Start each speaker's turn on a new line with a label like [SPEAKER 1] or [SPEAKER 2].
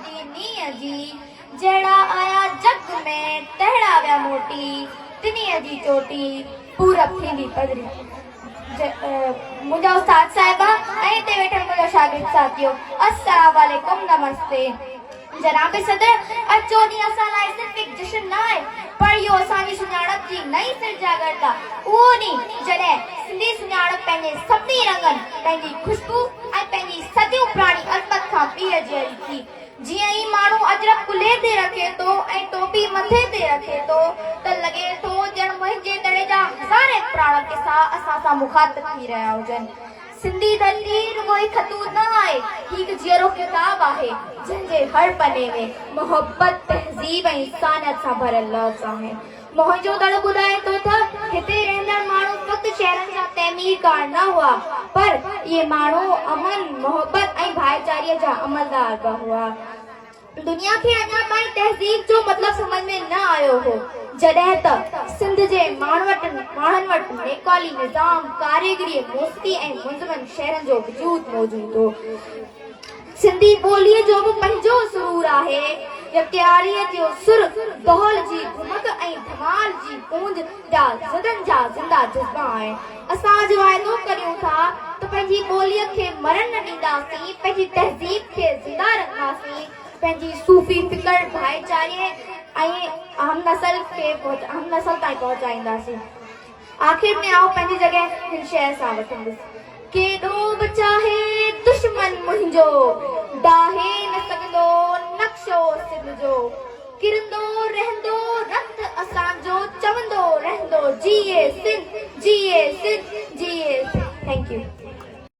[SPEAKER 1] दी नीअ जी जहिड़ा आया जग में तहिड़ा विया मोटी तिनीअ जी चोटी पूरब थींदी पधरी। मुझा उस्ताद साहिबा ऐं हिते वेठल मुझा शागिर्द साथियो, अस्सलाम वालेकुम, नमस्ते। जनाब सदर, अॼु जो ॾींहुं असां लाइ सिर्फ़ हिकु जश्न न आहे, पर इहो असांजी सुञाणप जी नई सिर जागरता उहो ॾींहुं जॾहिं सिंधी सुञाणप पंहिंजे सभिनी रंगनि, पंहिंजी खुशबू ऐं पंहिंजी सदियूं पुराणी अज़मत खां ॿीहर जहिड़ी थी। जीअं ई माण्हू अजरक कुल्हे ते रखे थो ऐं टोपी मथे ते रखे थो त लॻे थो ॼण मुंहिंजे दड़े जा हज़ारे पुराणा किसा असां सां मुखातिब थी रहिया हुजनि। सिंधी धरती रुगो ही खतूत न आहे, हिकु जहिड़ो किताब आहे जंहिंजे हर पने में मोहब्बत, तहज़ीब ऐं इंसानियत सां भरियल लफ़्ज़ आहिनि। मुंहिंजो दड़ ॿुधाए थो त हिते रहंदड़ माण्हू फ़क़्ति शहरनि जा तइमीरकार न हुआ, पर इहे माण्हू अमन, मोहब्बत ऐं भाईचारीअ जा अमलदार बि हुआ। दुनिया खे अञा ताईं तहज़ीब जो मतिलबु समझ में न आयो हो, जॾहिं त सिंध जे माण्हुनि वटि नेकाली निज़ाम, कारीगरी, मौसीक़ी ऐं मुंज़मन शहरनि जो वजूद मौजूद हो। सिंधी ॿोलीअ जो बि पंहिंजो सुरूर आहे। यक्तियारीअ जो सुर, दौल जी घुमक ऐं धमाल जी गूंज जा ज़दनि जा ज़िंदा जज़्बा आहिनि। असां अॼु वाइदो करियूं था त पंहिंजी ॿोलीअ खे मरण न ॾींदासीं, पंहिंजी तहज़ीब खे ज़िंदा रखंदासीं, पंहिंजी सूफ़ी फिकर, भाईचारे ऐं हमनसल ताईं पहुचाईंदासीं। आख़िर में आओ पंहिंजी जॻह हिन शहर सां वठंदुसि। केॾो बि चाहे दुश्मन मुंहिंजो, डाहे न सघंदो नक्शो सिंध जो, किरंदो रहंदो रत असांजो, चवंदो रहंदो जिए सिंध, जिए सिंध, जिए सिंध। Thank U.